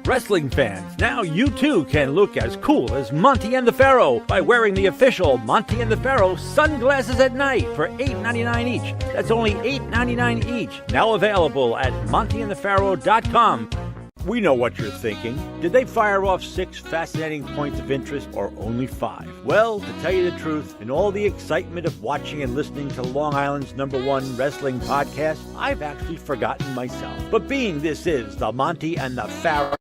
Wrestling fans, now you too can look as cool as Monty and the Pharaoh by wearing the official Monty and the Pharaoh sunglasses at night for $8.99 each. That's only $8.99 each. Now available at montyandthepharaoh.com. We know what you're thinking. Did they fire off 6 fascinating points of interest or only 5? Well, to tell you the truth, in all the excitement of watching and listening to Long Island's #1 wrestling podcast, I've actually forgotten myself. But being this is the Monty and the Pharaoh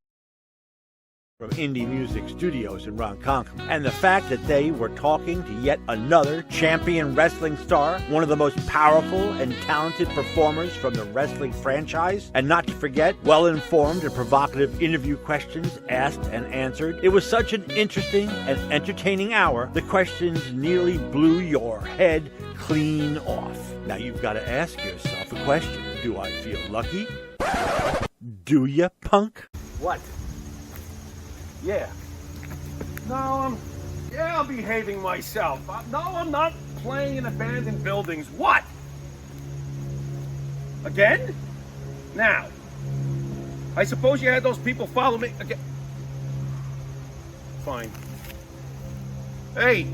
from Indie Music Studios in Ronkonkoma, and the fact that they were talking to yet another champion wrestling star, one of the most powerful and talented performers from the wrestling franchise, and not to forget, well-informed and provocative interview questions asked and answered. It was such an interesting and entertaining hour, the questions nearly blew your head clean off. Now you've got to ask yourself a question. Do I feel lucky? Do ya, punk? What? Yeah. No, I'm behaving myself. No, I'm not playing in abandoned buildings. What? Again? Now, I suppose you had those people follow me again. Fine. Hey,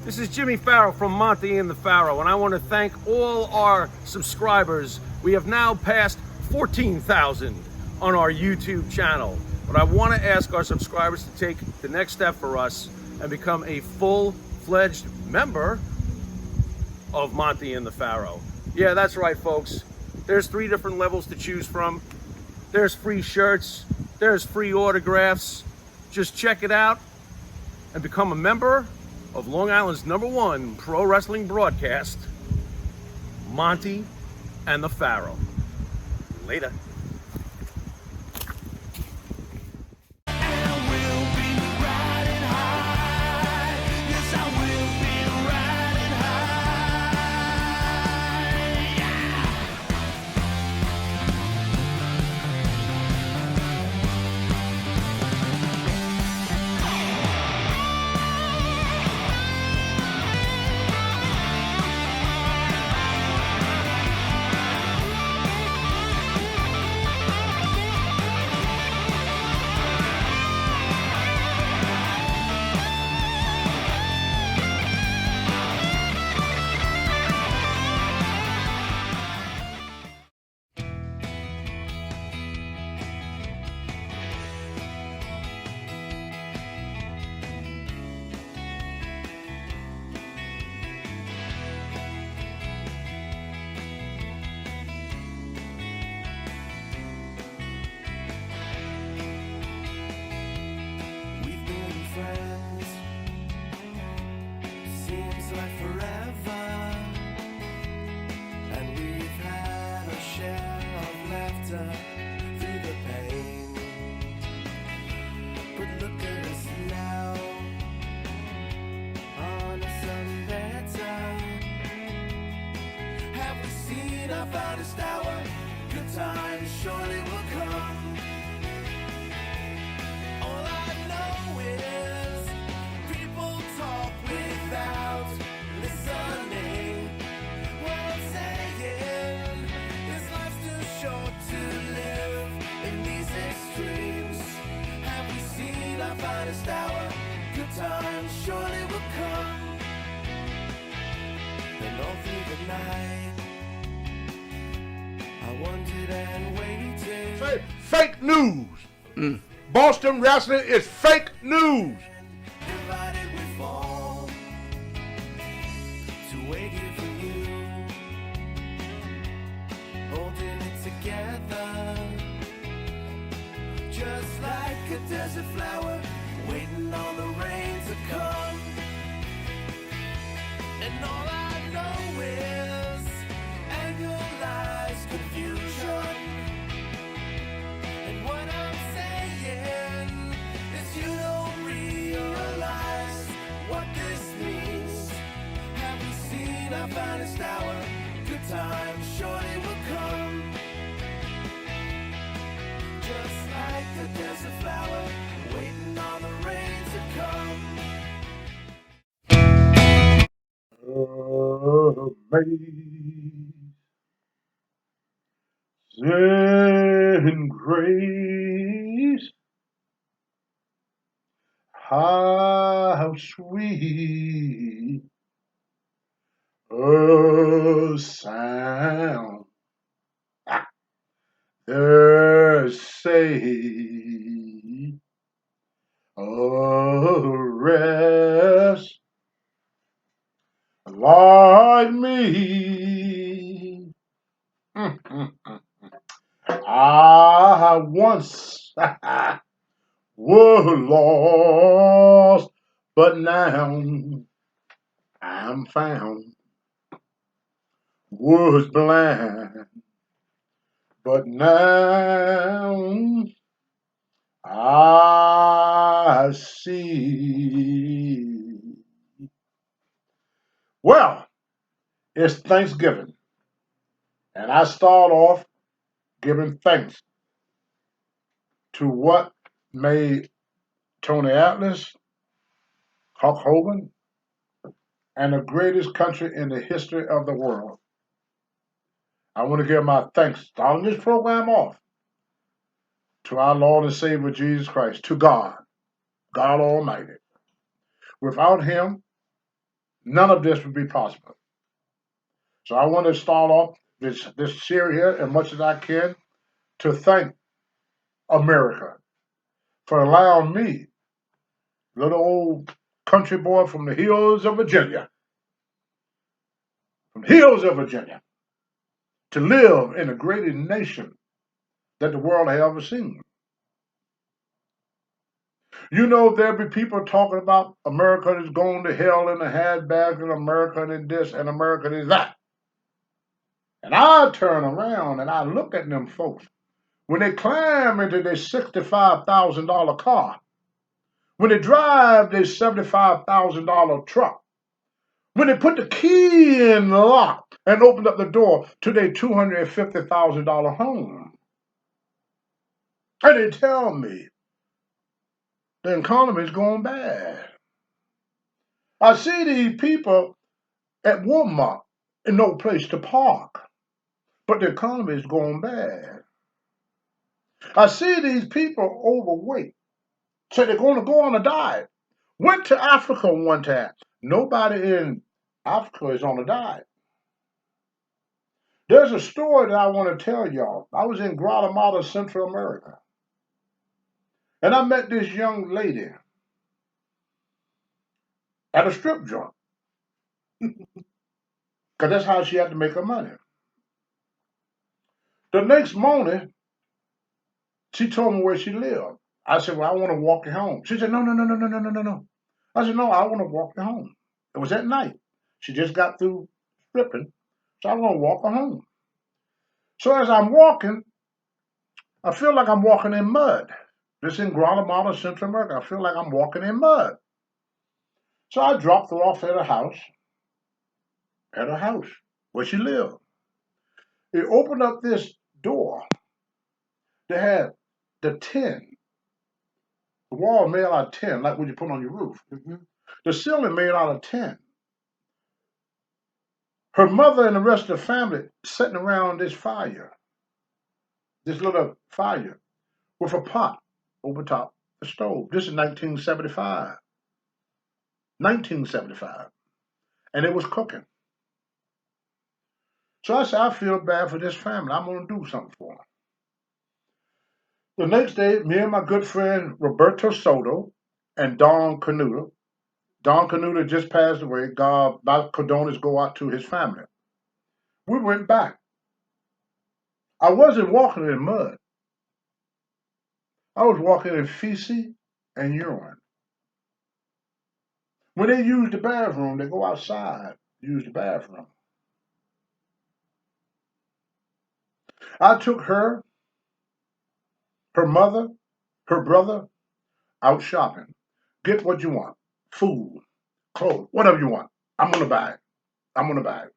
this is Jimmy Pharaoh from Monty and the Pharaoh, and I want to thank all our subscribers. We have now passed 14,000 on our YouTube channel. But I want to ask our subscribers to take the next step for us and become a full-fledged member of Monty and the Pharaoh. Yeah, that's right, folks. There's 3 different levels to choose from. There's free shirts. There's free autographs. Just check it out and become a member of Long Island's #1 pro wrestling broadcast, Monty and the Pharaoh. Later. Finest hour, good times surely will come. All I know is people talk without listening. What I'm saying is life's too short to live in these extremes. Have we seen our finest hour? Good times surely will come. And all through the night I wondered and waited. Fake news. Boston wrestling is fake news. Divided we fall to wait here for you, holding it together, just like a desert flower, waiting on the rain to come. And all I know is annualized confusion. And what I'm saying is you don't realize what this means. Have we seen our finest hour? Good times surely will come. Just like a desert flower, waiting on the rain to come. Amazing grace, how sweet a sound the say rest like me. Mm, mm, mm. I once was lost, but now I'm found. Was blind, but now I see. Well, it's Thanksgiving, and I start off giving thanks to what made Tony Atlas, Hulk Hogan, and the greatest country in the history of the world. I want to give my thanks, starting this program off, to our Lord and Savior Jesus Christ, to God, God Almighty. Without Him, none of this would be possible. So I want to start off this series here as much as I can to thank America for allowing me, little old country boy from the hills of Virginia, to live in the greatest nation that the world has ever seen. You know, there'll be people talking about America is going to hell in a handbag, and America is this, and America is that. And I turn around and I look at them folks when they climb into their $65,000 car, when they drive their $75,000 truck, when they put the key in the lock and open up the door to their $250,000 home. And they tell me the economy is going bad. I see these people at Walmart and no place to park, but the economy is going bad. I see these people overweight, so they're going to go on a diet. Went to Africa one time. Nobody in Africa is on a diet. There's a story that I want to tell y'all. I was in Guatemala, Central America, and I met this young lady at a strip joint, because that's how she had to make her money. The next morning, she told me where she lived. I said, well, I want to walk you home. She said, no, no, no, no, no, no, no, no, no. I said, no, I want to walk you home. It was at night. She just got through stripping, so I want to walk her home. So as I'm walking, I feel like I'm walking in mud. This in Guatemala, Central America. I feel like I'm walking in mud. So I dropped her off at her house, where she lived. It opened up this door that had the tin, the wall made out of tin, like what you put on your roof. The ceiling made out of tin. Her mother and the rest of the family sitting around this fire, this little fire, with a pot over top the stove. This is 1975. 1975. And it was cooking. So I said, I feel bad for this family. I'm going to do something for them. The next day, me and my good friend Roberto Soto and Don Canuta. Don Canuta just passed away. God, my condolences go out to his family. We went back. I wasn't walking in mud. I was walking in feces and urine. When they use the bathroom, they go outside, use the bathroom. I took her mother, her brother out shopping. Get what you want. Food, clothes, whatever you want. I'm going to buy it. I'm going to buy it.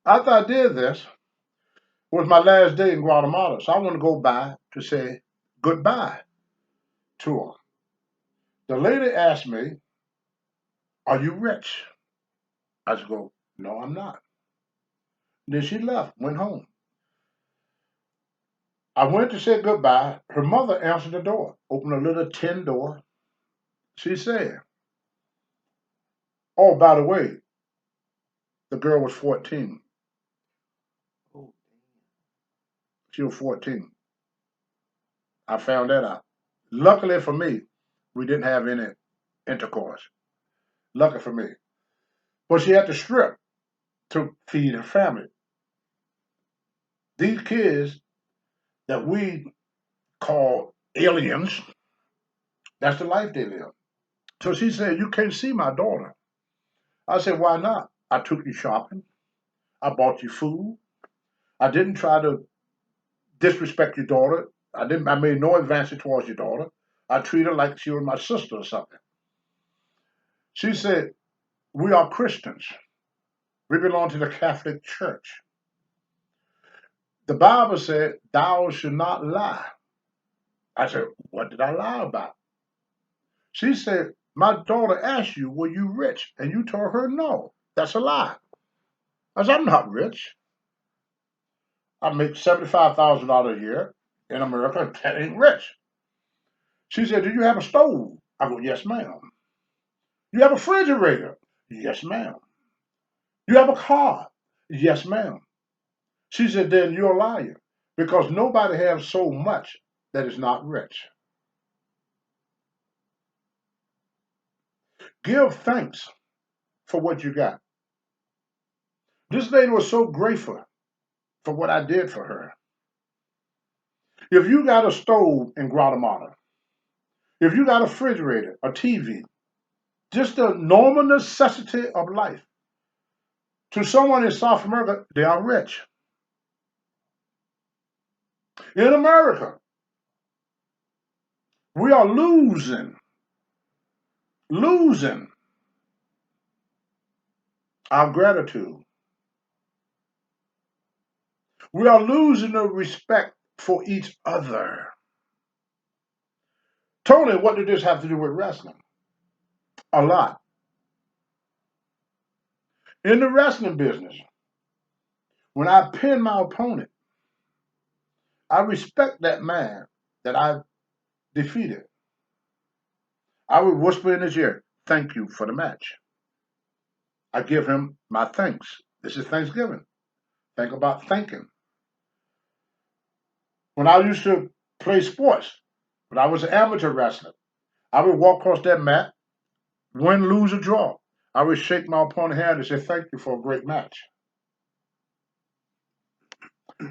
After I did this, it was my last day in Guatemala, so I want to go by to say goodbye to her. The lady asked me, are you rich? I said, no, I'm not. Then she left, went home. I went to say goodbye. Her mother answered the door, opened a little tin door. She said, oh, by the way, the girl was 14. She was 14. I found that out. Luckily for me, we didn't have any intercourse. Lucky for me. But she had to strip to feed her family. These kids that we call aliens, that's the life they live. So she said, you can't see my daughter. I said, why not? I took you shopping. I bought you food. I didn't try to disrespect your daughter. I made no advances towards your daughter. I treated her like she was my sister or something. She said, we are Christians. We belong to the Catholic Church. The Bible said, thou should not lie. I said, what did I lie about? She said, my daughter asked you, were you rich? And you told her no. That's a lie. I said, I'm not rich. I make $75,000 a year in America. That ain't rich. She said, do you have a stove? I go, yes, ma'am. You have a refrigerator? Yes, ma'am. You have a car? Yes, ma'am. She said, then you're a liar because nobody has so much that is not rich. Give thanks for what you got. This lady was so grateful for what I did for her. If you got a stove in Guatemala, if you got a refrigerator, a TV, just a normal necessity of life, to someone in South America, they are rich. In America, we are losing our gratitude. We are losing the respect for each other. Tony, what did this have to do with wrestling? A lot. In the wrestling business, when I pin my opponent, I respect that man that I defeated. I would whisper in his ear, thank you for the match. I give him my thanks. This is Thanksgiving. Think about thanking. When I used to play sports, when I was an amateur wrestler, I would walk across that mat, win, lose, or draw. I would shake my opponent's hand and say, thank you for a great match.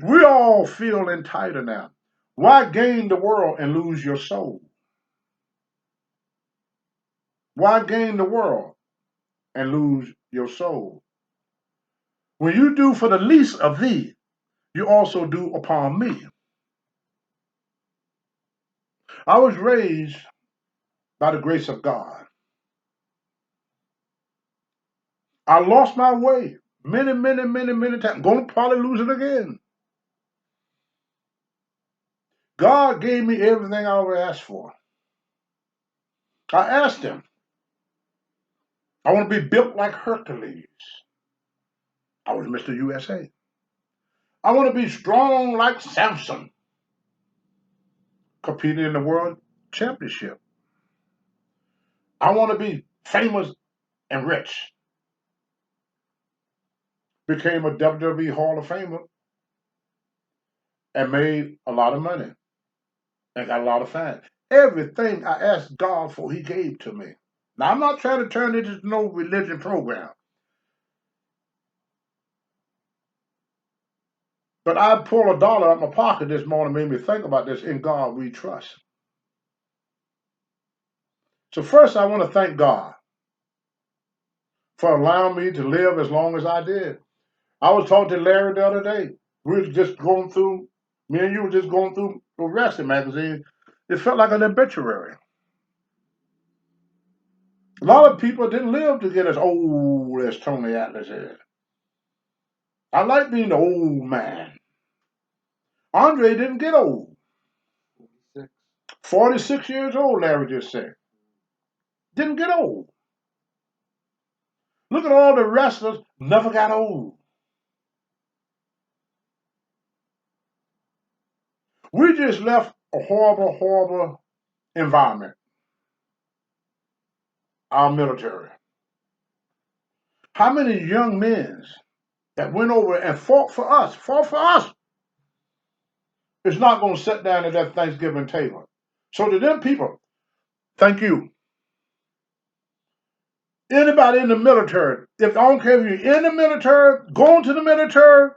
We all feel entitled now. Why gain the world and lose your soul? Why gain the world and lose your soul? When you do for the least of thee, you also do upon me. I was raised by the grace of God. I lost my way many times. Gonna probably lose it again. God gave me everything I ever asked for. I asked him, I want to be built like Hercules. I was Mr. USA. I want to be strong like Samson, competing in the world championship. I want to be famous and rich. Became a WWE Hall of Famer and made a lot of money and got a lot of fans. Everything I asked God for, he gave to me. Now, I'm not trying to turn it into no religion program. But I pulled $1 out of my pocket this morning, made me think about this. In God we trust. So first, I want to thank God for allowing me to live as long as I did. I was talking to Larry the other day. We were just going through, me and you were just going through the wrestling magazine. It felt like an obituary. A lot of people didn't live to get as old as Tony Atlas is. I like being the old man. Andre didn't get old. 46 years old, Larry just said. Didn't get old. Look at all the wrestlers, never got old. We just left a horrible, horrible environment, our military. How many young men that went over and fought for us, is not going to sit down at that Thanksgiving table. So to them people, thank you. Anybody in the military, if I don't care if you're in the military, going to the military,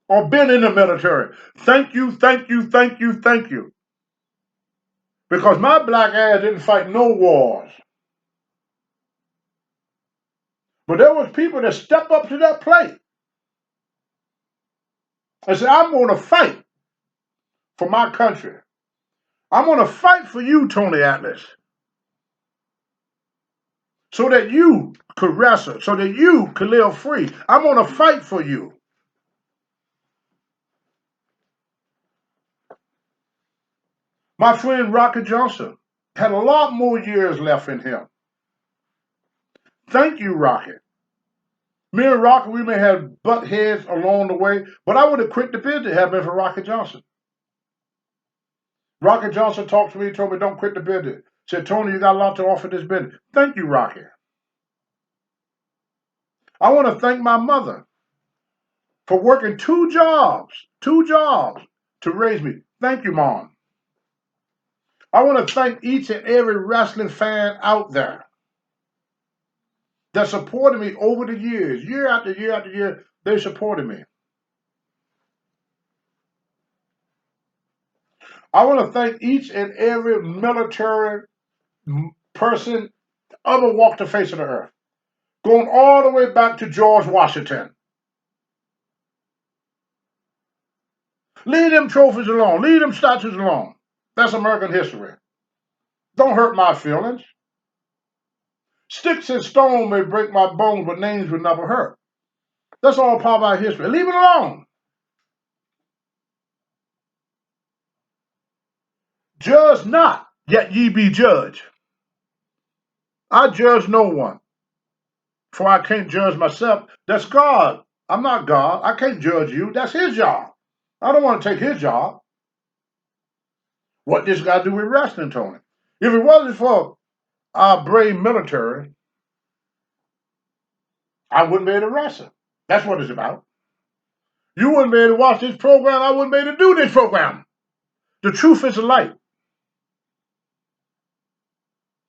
or been in the military, thank you, thank you, thank you, thank you. Because my black ass didn't fight no wars. But there was people that stepped up to that plate and said, I'm going to fight for my country. I'm going to fight for you, Tony Atlas, so that you could wrestle, so that you could live free. I'm going to fight for you. My friend Rocky Johnson had a lot more years left in him. Thank you, Rocky. Me and Rocky, we may have butt heads along the way, but I would have quit the business had it been for Rocky Johnson. Rocky Johnson talked to me, told me, don't quit the business. Said, Tony, you got a lot to offer this business. Thank you, Rocky. I want to thank my mother for working two jobs to raise me. Thank you, Mom. I want to thank each and every wrestling fan out there that supported me over the years. Year after year after year, they supported me. I want to thank each and every military person ever walked the face of the earth, going all the way back to George Washington. Leave them trophies alone. Leave them statues alone. That's American history. Don't hurt my feelings. Sticks and stones may break my bones, but names will never hurt. That's all part of our history. Leave it alone. Judge not, yet ye be judged. I judge no one, for I can't judge myself. That's God. I'm not God. I can't judge you. That's his job. I don't want to take his job. What this got to do with wrestling, Tony? If it wasn't for our brave military, I wouldn't be able to wrestle. That's what it's about. You wouldn't be able to watch this program. I wouldn't be able to do this program. The truth is a light.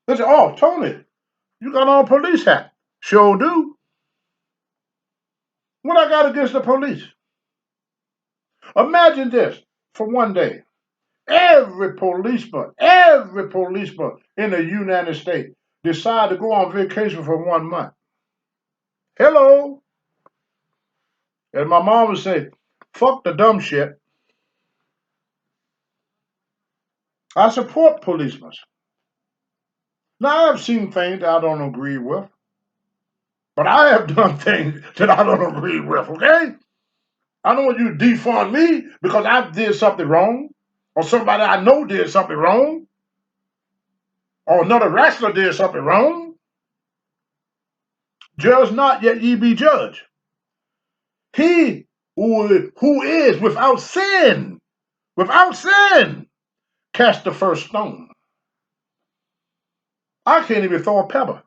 They say, oh, Tony, you got on a police hat. Sure do. What I got against the police? Imagine this for one day. Every policeman in the United States decide to go on vacation for 1 month. Hello. And my mom would say, fuck the dumb shit. I support policemen. Now, I have seen things that I don't agree with, but I have done things that I don't agree with, okay? I don't want you to defund me because I did something wrong, or somebody I know did something wrong, or another wrestler did something wrong. Judge not, yet ye be judged. He who is without sin, cast the first stone. I can't even throw a pebble.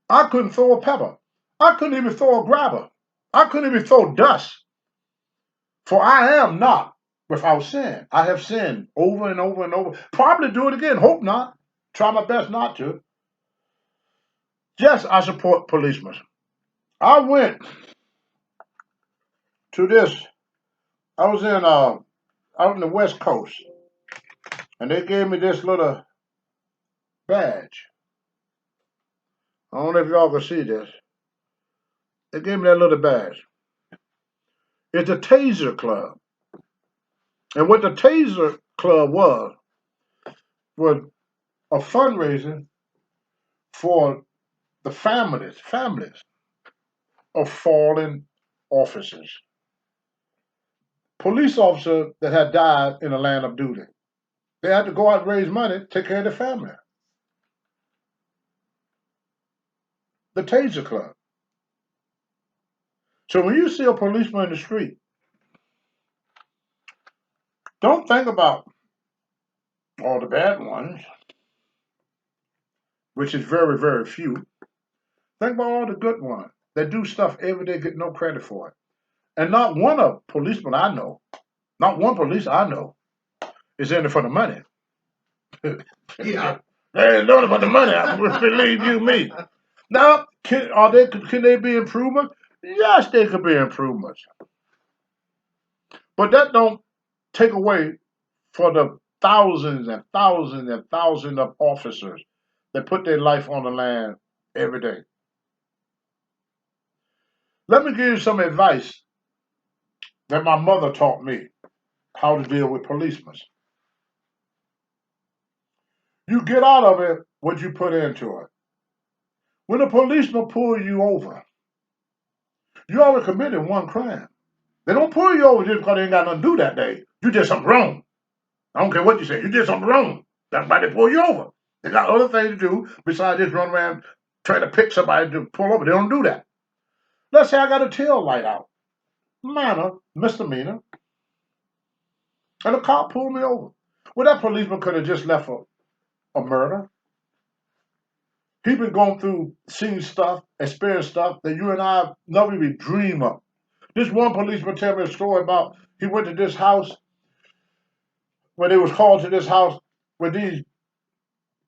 I couldn't throw a pebble. I couldn't even throw a grabber. I couldn't even throw dust. For I am not without sin. I have sinned over and over and over. Probably do it again. Hope not. Try my best not to. Yes, I support policemen. I went to this. I was out in the West Coast, and they gave me this little badge. I don't know if y'all can see this. They gave me that little badge. It's a Taser Club. And what the Taser Club was a fundraiser for the families of fallen officers. Police officers that had died in the line of duty. They had to go out and raise money to take care of their family. The Taser Club. So when you see a policeman in the street Don't think about all the bad ones, which is very, very few. Think about all the good ones that do stuff every day, get no credit for it. And not one of policemen I know, not one police I know, is in it for the money. Yeah. They ain't doing it for the money. Believe you me. Now, can they be improvements? Yes, they could be improvements. But that don't take away for the thousands and thousands and thousands of officers that put their life on the line every day. Let me give you some advice that my mother taught me how to deal with policemen. You get out of it what you put into it. When a policeman pull you over, you already committed one crime. They don't pull you over just because they ain't got nothing to do that day. You did something wrong. I don't care what you say. You did something wrong. That's why they pull you over. They got other things to do besides just run around trying to pick somebody to pull over. They don't do that. Let's say I got a tail light out. Minor, misdemeanor. And a cop pulled me over. Well, that policeman could have just left a murder. He been going through, seen stuff, experienced stuff that you and I never even dream of. This one policeman tell me a story about he went to this house where they was called to this house with these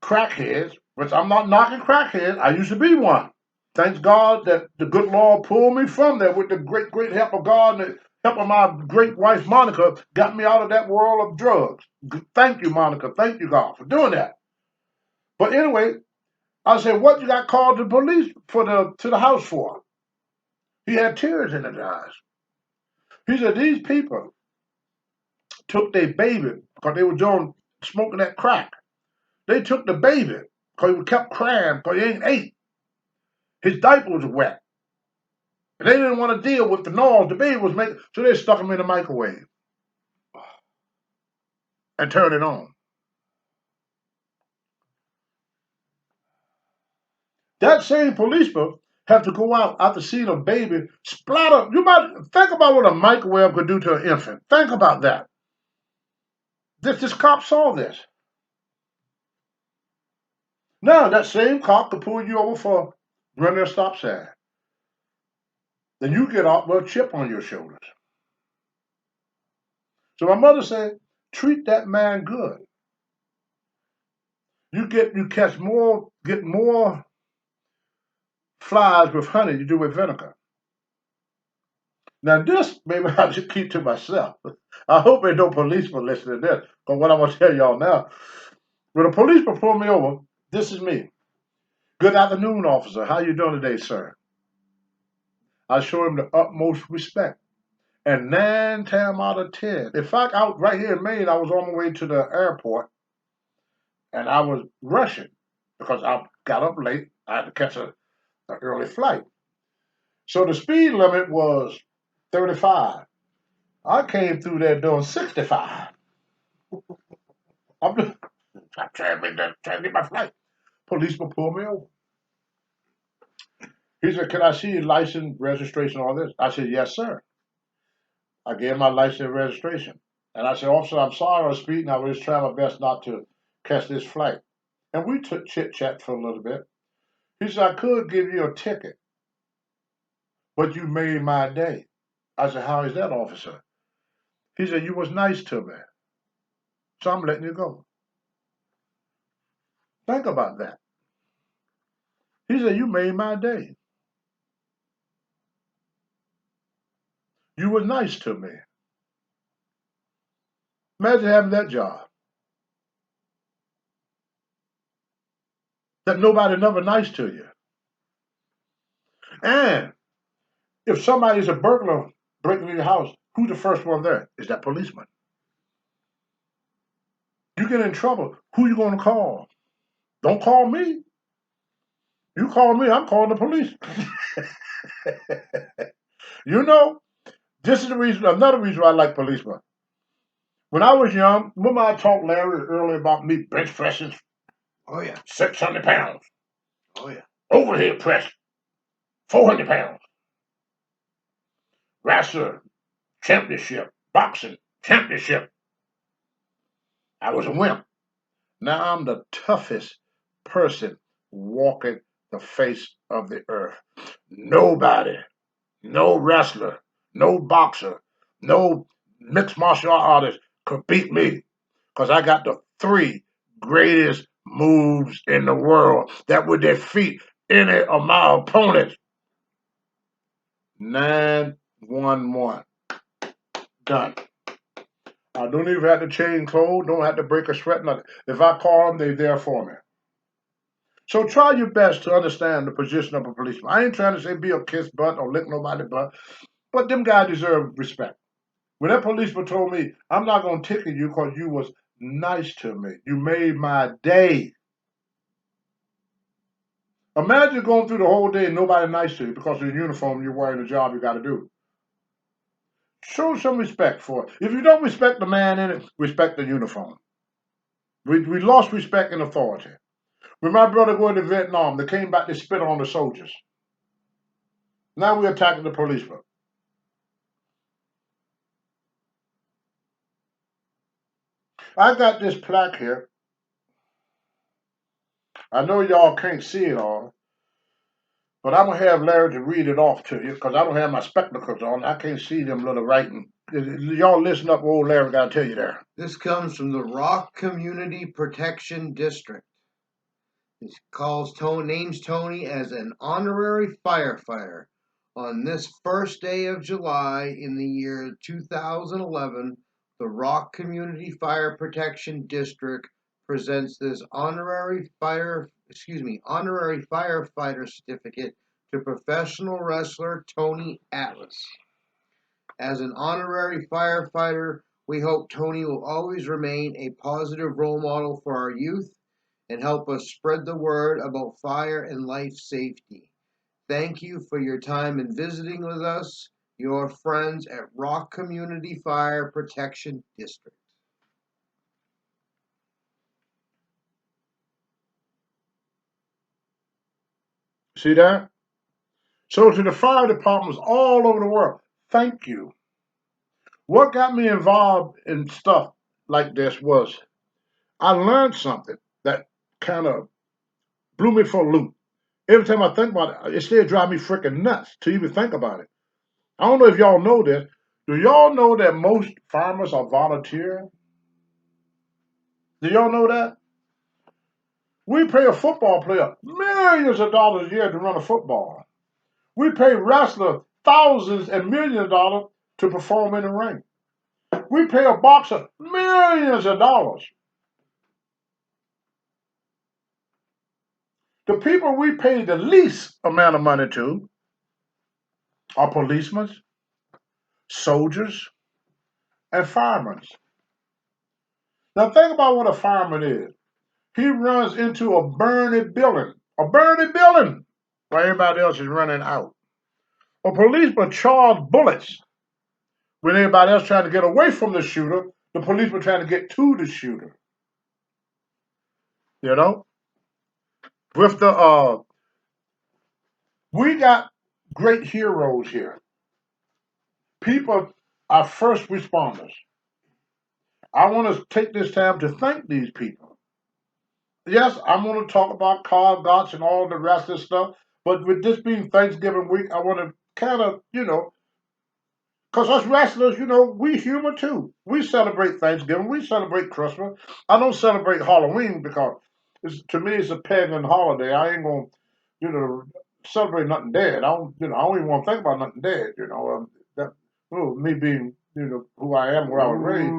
crackheads, which I'm not knocking crackheads. I used to be one. Thanks God that the good Lord pulled me from there with the great, great help of God and the help of my great wife Monica, got me out of that world of drugs. Thank you, Monica. Thank you, God, for doing that. But anyway, I said, what you got called the police to the house for? He had tears in his eyes. He said, these people took their baby because they were doing smoking that crack. They took the baby because he kept crying because he ain't ate. His diaper was wet. And they didn't want to deal with the noise the baby was making, so they stuck him in the microwave and turned it on. That same policeman have to go out after seeing a baby splatter. You might think about what a microwave could do to an infant. Think about that. This cop saw this. Now that same cop could pull you over for running a stop sign. Then you get off with a chip on your shoulders. So my mother said, treat that man good. You get more flies with honey you do with vinegar. Now this maybe I should keep to myself. I hope ain't no policeman listening to this. But what I'm gonna tell y'all now, when a policeman pull me over, this is me. Good afternoon, officer. How you doing today, sir? I show him the utmost respect. And 9 times out of 10, in fact, out right here in Maine, I was on my way to the airport, and I was rushing because I got up late. I had to catch an early flight. So the speed limit was 35. I came through there doing 65. I'm trying to get my flight. Policeman pulled me over. He said, can I see your license, registration, all this? I said, yes, sir. I gave him my license and registration. And I said, officer, I'm sorry I was speeding. I was trying my best not to catch this flight. And we took chit-chat for a little bit. He said, I could give you a ticket, but you made my day. I said, how is that, officer? He said, you was nice to me, so I'm letting you go. Think about that. He said, you made my day. You was nice to me. Imagine having that job. That nobody never nice to you. And if somebody's a burglar breaking into your house, who's the first one there? Is that policeman. You get in trouble, who you gonna call? Don't call me. You call me, I'm calling the police. You know, this is the reason, another reason why I like policemen. When I was young, remember I talked Larry earlier about me bench pressing Oh yeah. 600 pounds, Oh yeah. overhead press 400 pounds, wrestler championship, boxing championship. I was a wimp. Now I'm the toughest person walking the face of the earth. Nobody, no wrestler, no boxer, no mixed martial artist could beat me because I got the three greatest moves in the world that would defeat any of my opponents. 911. Done. I don't even have to change clothes, don't have to break a sweat, nothing. If I call them, they're there for me. So try your best to understand the position of a policeman. I ain't trying to say be a kiss butt or lick nobody butt, but them guys deserve respect. When that policeman told me, I'm not going to ticket you because you was nice to me. You made my day. Imagine going through the whole day and nobody nice to you because of your uniform you're wearing the job you got to do. Show some respect for it. If you don't respect the man in it, respect the uniform. We lost respect and authority. When my brother going to Vietnam, they came back to spit on the soldiers. Now we're attacking the policemen. I got this plaque here. I know y'all can't see it all, but I'm going to have Larry to read it off to you because I don't have my spectacles on. I can't see them little writing. Y'all listen up what old Larry got to tell you there. This comes from the Rock Community Protection District. It names Tony as an honorary firefighter. On this first day of July in the year 2011, the Rock Community Fire Protection District presents this honorary firefighter certificate to professional wrestler Tony Atlas. As an honorary firefighter, we hope Tony will always remain a positive role model for our youth and help us spread the word about fire and life safety. Thank you for your time and visiting with us, your friends at Rock Community Fire Protection District. See that? So to the fire departments all over the world, thank you. What got me involved in stuff like this was I learned something that kind of blew me for a loop. Every time I think about it, it still drives me freaking nuts to even think about it. I don't know if y'all know this. Do y'all know that most farmers are volunteer? Do y'all know that? We pay a football player millions of dollars a year to run a football. We pay wrestlers thousands and millions of dollars to perform in the ring. We pay a boxer millions of dollars. The people we pay the least amount of money to are policemen, soldiers, and firemen. Now think about what a fireman is. He runs into a burning building, while everybody else is running out. A policeman charges bullets when everybody else trying to get away from the shooter. The policeman trying to get to the shooter. You know, with the we got great heroes here. People are first responders. I want to take this time to thank these people. Yes, I'm going to talk about Carl Gotch and all the rest of the stuff, but with this being Thanksgiving week, I want to kind of, because us wrestlers, we human too. We celebrate Thanksgiving, we celebrate Christmas. I don't celebrate Halloween because to me it's a pagan holiday. I ain't going to, celebrate nothing dead. I don't even want to think about nothing dead. Me being, who I am, where I was raised.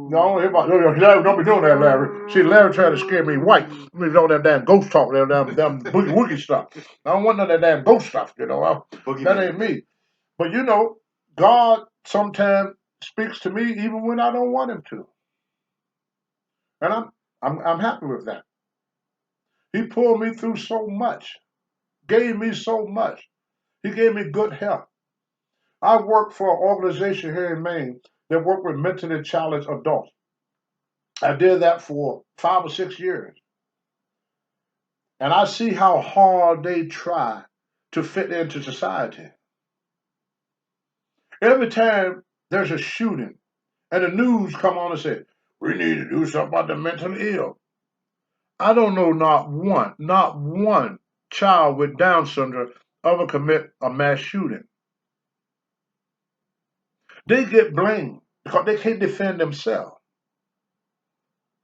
No, I don't hear about. Larry, don't be doing that, Larry. See, Larry trying to scare me white. All that damn ghost talk, that damn boogie woogie stuff. I don't want none of that damn ghost stuff. That ain't me. But God sometimes speaks to me even when I don't want Him to, and I'm happy with that. He pulled me through so much, gave me so much. He gave me good health. I work for an organization here in Maine that work with mentally challenged adults. I did that for 5 or 6 years. And I see how hard they try to fit into society. Every time there's a shooting and the news come on and say, We need to do something about the mentally ill. I don't know not one child with Down syndrome ever commit a mass shooting. They get blamed because they can't defend themselves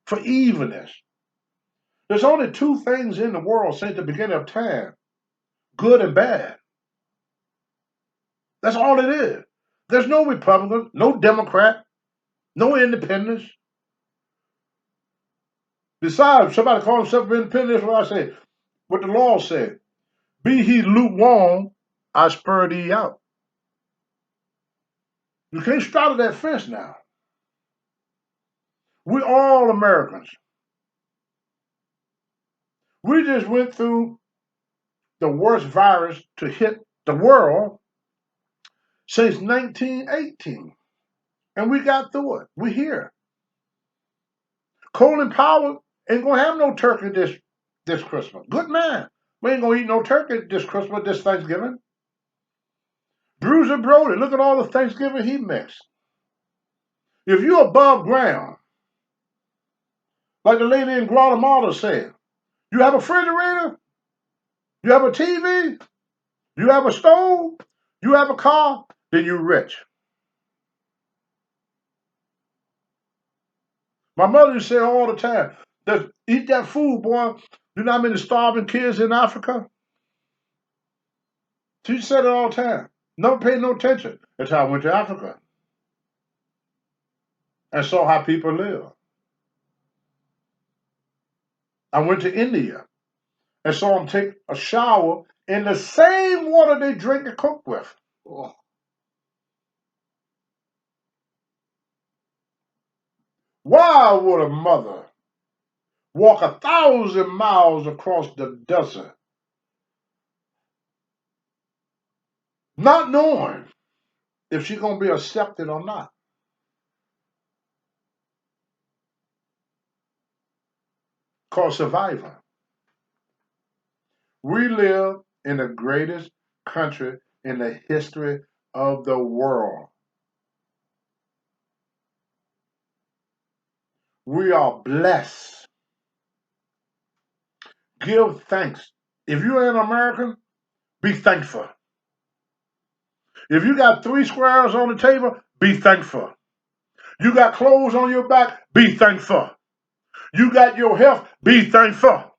for evilness. There's only two things in the world since the beginning of time, good and bad. That's all it is. There's no Republican, no Democrat, no independents. Besides, somebody call himself an independent, that's what I say. What the law said. Be he lukewarm, I spur thee out. You can't straddle that fence now. We're all Americans. We just went through the worst virus to hit the world since 1918. And we got through it. We're here. Colin Powell ain't gonna have no turkey this Christmas. Good man. We ain't gonna eat no turkey this Christmas, this Thanksgiving. Bruiser Brody, look at all the Thanksgiving he mixed. If you're above ground, like the lady in Guatemala said, you have a refrigerator, you have a TV, you have a stove, you have a car, then you're rich. My mother used to say all the time, eat that food, boy. You know how many starving kids in Africa? She said it all the time. Never paid no attention until I went to Africa and saw how people live. I went to India and saw them take a shower in the same water they drink and cook with. Oh, Why would a mother walk 1,000 miles across the desert, not knowing if she's going to be accepted or not? Called survivor. We live in the greatest country in the history of the world. We are blessed. Give thanks. If you're an American, be thankful. If you got 3 squares on the table, be thankful. You got clothes on your back, be thankful. You got your health, be thankful.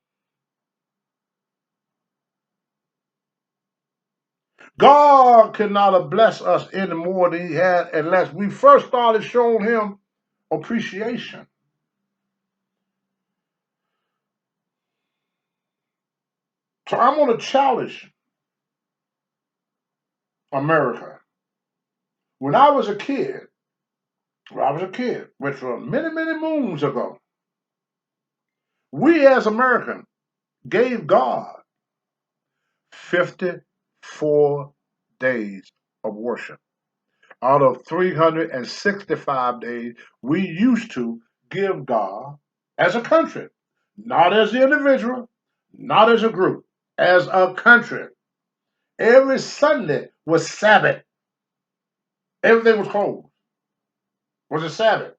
God could not have blessed us any more than he had unless we first started showing him appreciation. So I'm going to challenge America. When I was a kid, which was many, many moons ago, we as Americans gave God 54 days of worship. Out of 365 days, we used to give God as a country, not as the individual, not as a group, as a country. Every Sunday was Sabbath. Everything was closed. Was a Sabbath.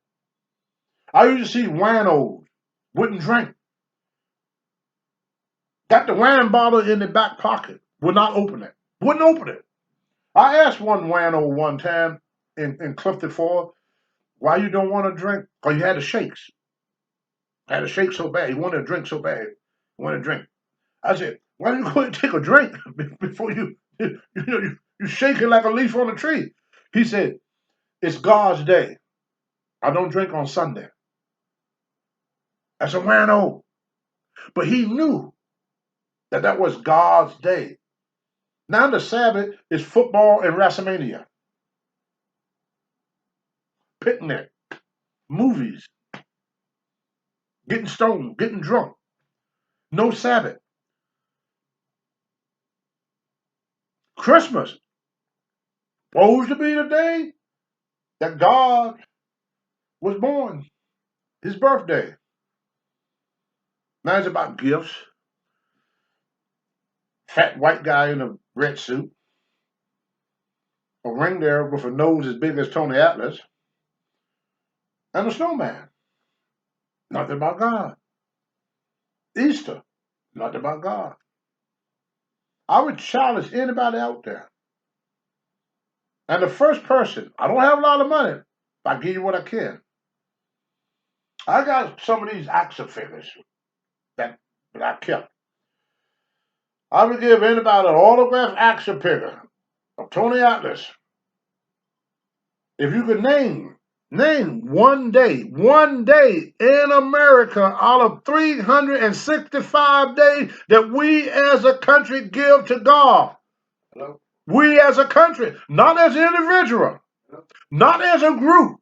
I used to see winos, wouldn't drink. Got the wine bottle in the back pocket, would not open it. Wouldn't open it. I asked one wino one time in Clifton Ford, why you don't want to drink? Because you had the shakes. Had a shake so bad. He wanted to drink so bad. He wanted to drink. I said, why don't you go and take a drink before you shaking like a leaf on a tree? He said, it's God's day. I don't drink on Sunday. That's a wino. But he knew that was God's day. Now the Sabbath is football and WrestleMania. Picnic, movies, getting stoned, getting drunk. No Sabbath. Christmas, supposed to be the day that God was born, his birthday. Now it's about gifts. Fat white guy in a red suit. A reindeer with a nose as big as Tony Atlas. And a snowman. Nothing about God. Easter, nothing about God. I would challenge anybody out there. And the first person, I don't have a lot of money, but I give you what I can. I got some of these action figures that I kept. I would give anybody an autographed action figure of Tony Atlas. If you could name one day in America out of 365 days that we as a country give to God. Hello? We as a country, not as an individual, not as a group,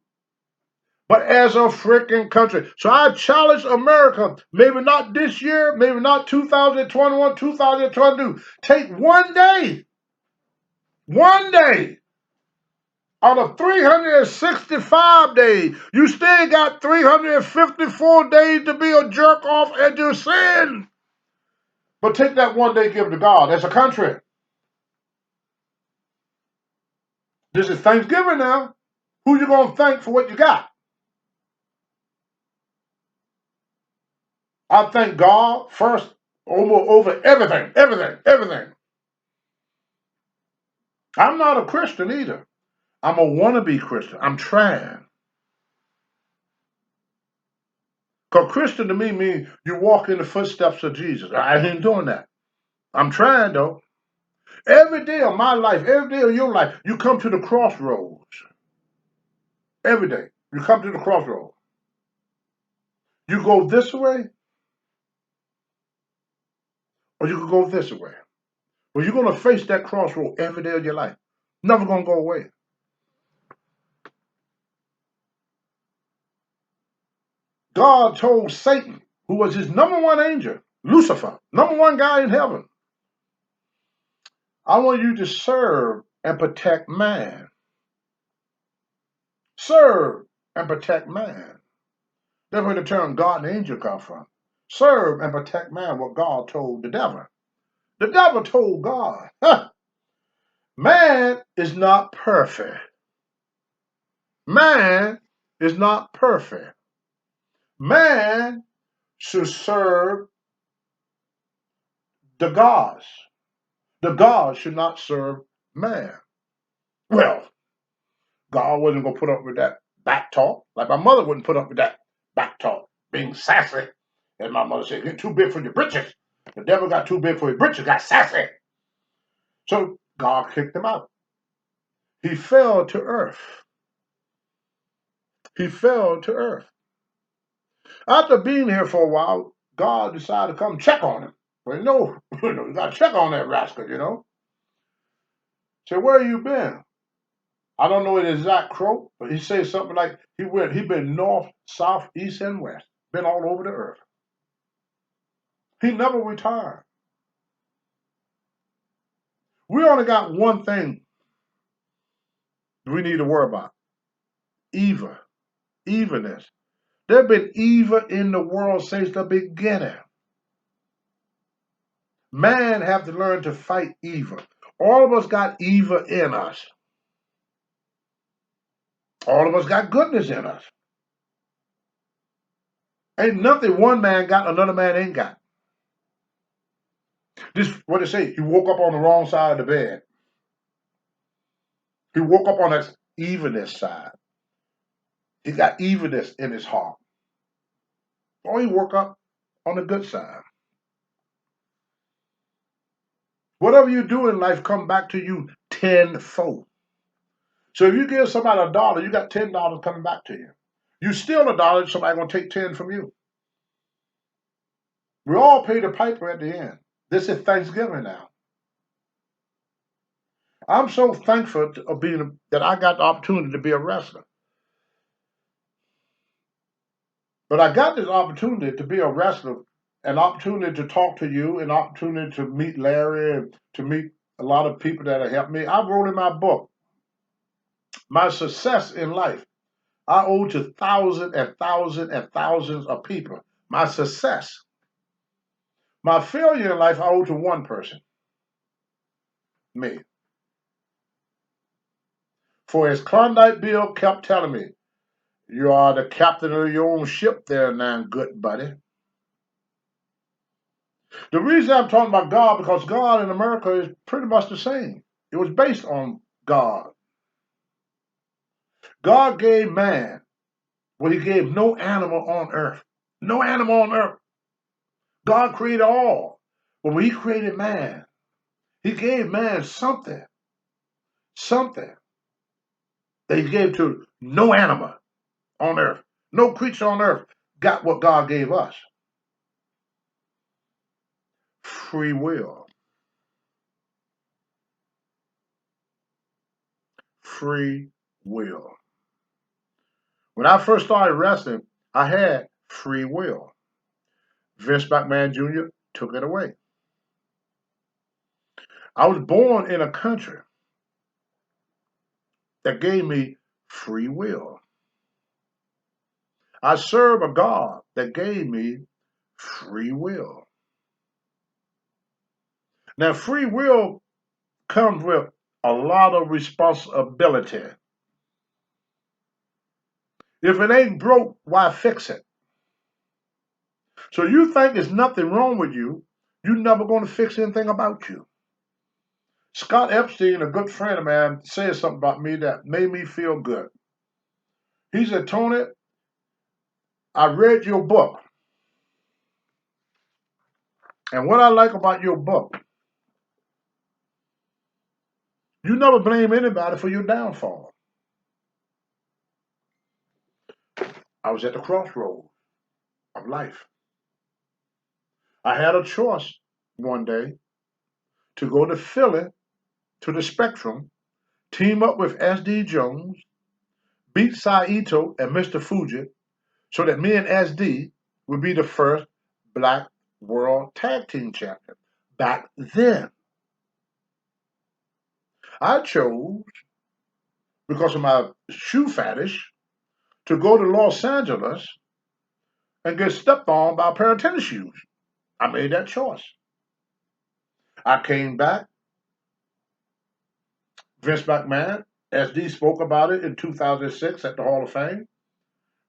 but as a freaking country. So I challenge America, maybe not this year, maybe not 2021, 2022. Take one day out of 365 days. You still got 354 days to be a jerk off and to sin. But take that one day, give it to God as a country. This is Thanksgiving now. Who you going to thank for what you got? I thank God first over everything. I'm not a Christian either. I'm a wannabe Christian. I'm trying. Because Christian to me means you walk in the footsteps of Jesus. I ain't doing that. I'm trying though. Every day of my life, every day of your life, you come to the crossroads. Every day, you come to the crossroads. You go this way, or you can go this way. Well, you're going to face that crossroad every day of your life. Never going to go away. God told Satan, who was his number one angel, Lucifer, number one guy in heaven, I want you to serve and protect man. Serve and protect man. That's where the term God and angel come from. Serve and protect man, what God told the devil. The devil told God, man is not perfect. Man is not perfect. Man should serve the gods. The gods should not serve man. Well, God wasn't going to put up with that back talk. Like my mother wouldn't put up with that back talk, being sassy. And my mother said, get too big for your britches. The devil got too big for his britches, got sassy. So God kicked him out. He fell to earth. He fell to earth. After being here for a while, God decided to come check on him. Well, no, you got to check on that rascal, So where you been? I don't know the exact quote, but he says something like he been north, south, east, and west. Been all over the earth. He never retired. We only got one thing we need to worry about. Evilness. There's been evil in the world since the beginning. Man have to learn to fight evil. All of us got evil in us. All of us got goodness in us. Ain't nothing one man got another man ain't got. This what they say, he woke up on the wrong side of the bed. He woke up on that evilness side. He got evilness in his heart. Or he woke up on the good side. Whatever you do in life come back to you tenfold. So if you give somebody $1, you got $10 coming back to you. You steal $1, somebody gonna take 10 from you. We all pay the piper at the end. This is Thanksgiving now. I'm so thankful that I got the opportunity to be a wrestler. But I got this opportunity to be a wrestler, an opportunity to talk to you, an opportunity to meet Larry, and to meet a lot of people that have helped me. I wrote in my book, my success in life, I owe to thousands and thousands and thousands of people. My success. My failure in life, I owe to one person, me. For as Klondike Bill kept telling me, You are the captain of your own ship there now, good buddy. The reason I'm talking about God, because God in America is pretty much the same. It was based on God. God gave man what he gave no animal on earth. No animal on earth. God created all. But when he created man, he gave man something that he gave to no animal on earth. No creature on earth got what God gave us. Free will. Free will. When I first started wrestling, I had free will. Vince McMahon Jr. took it away. I was born in a country that gave me free will. I serve a God that gave me free will. Now, free will comes with a lot of responsibility. If it ain't broke, why fix it? So you think there's nothing wrong with you, you're never going to fix anything about you. Scott Epstein, a good friend of mine, said something about me that made me feel good. He said, Tony, I read your book. And what I like about your book, you never blame anybody for your downfall. I was at the crossroads of life. I had a choice one day to go to Philly, to the Spectrum, team up with S.D. Jones, beat Saito and Mr. Fuji, so that me and S.D. would be the first black world tag team champion. Back then, I chose, because of my shoe fetish, to go to Los Angeles and get stepped on by a pair of tennis shoes. I made that choice. I came back. Vince McMahon, SD spoke about it in 2006 at the Hall of Fame.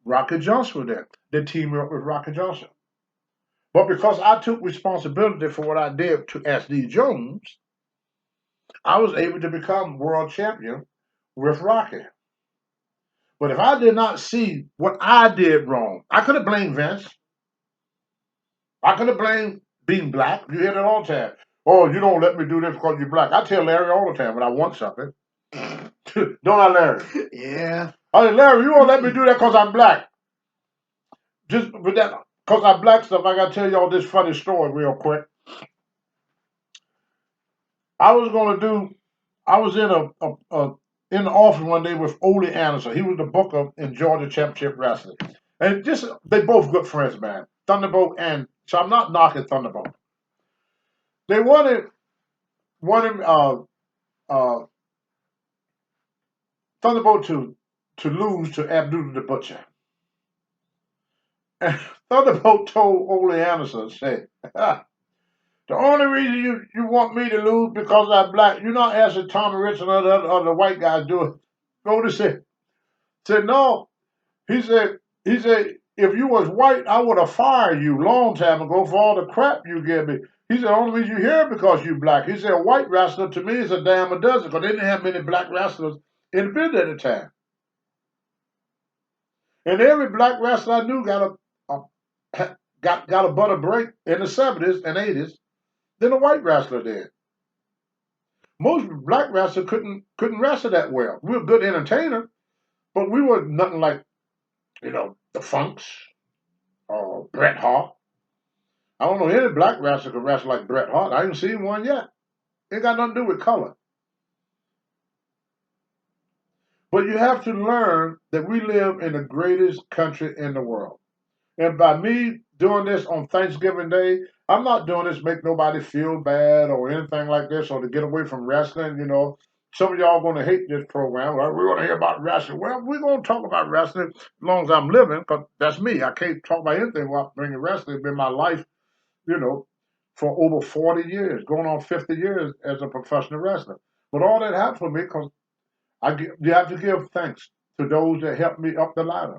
Rocky Johnson was there. They teamed me up with Rocky Johnson. But because I took responsibility for what I did to SD Jones, I was able to become world champion with Rocky. But if I did not see what I did wrong, I could have blamed Vince. I could have blamed being black. You hear that all the time. Oh, you don't let me do this because you're black. I tell Larry all the time when I want something. Don't I, Larry? Yeah. I say, Larry, you won't let me do that because I'm black. Just with that, because I'm black stuff, I got to tell y'all this funny story real quick. I was in the office one day with Ole Anderson. He was the booker in Georgia Championship Wrestling. And they both good friends, man. Thunderbolt so I'm not knocking Thunderbolt. They wanted Thunderbolt to lose to Abdullah the Butcher. And Thunderbolt told Ole Anderson, said, the only reason you want me to lose because I'm black, you're not asking Tommy Rich and other white guys do it. Go said, no. He said, if you was white, I would have fired you long time ago for all the crap you give me. He said, the only reason you're here because you black. He said, a white wrestler to me is a damn a dozen because they didn't have many black wrestlers in the business at the time. And every black wrestler I knew got a better break in the 70s and 80s than a white wrestler did. Most black wrestlers couldn't wrestle that well. We were good entertainers, but we were nothing like, the Funks or Bret Hart. I don't know any black wrestler can wrestle like Bret Hart. I haven't seen one yet. It got nothing to do with color. But you have to learn that we live in the greatest country in the world. And by me doing this on Thanksgiving Day, I'm not doing this to make nobody feel bad or anything like this or to get away from wrestling. Some of y'all going to hate this program. Well, we're going to hear about wrestling. Well, we're going to talk about wrestling as long as I'm living because that's me. I can't talk about anything without bringing wrestling. It's been my life, for over 40 years, going on 50 years as a professional wrestler. But all that happened for me because you have to give thanks to those that helped me up the ladder.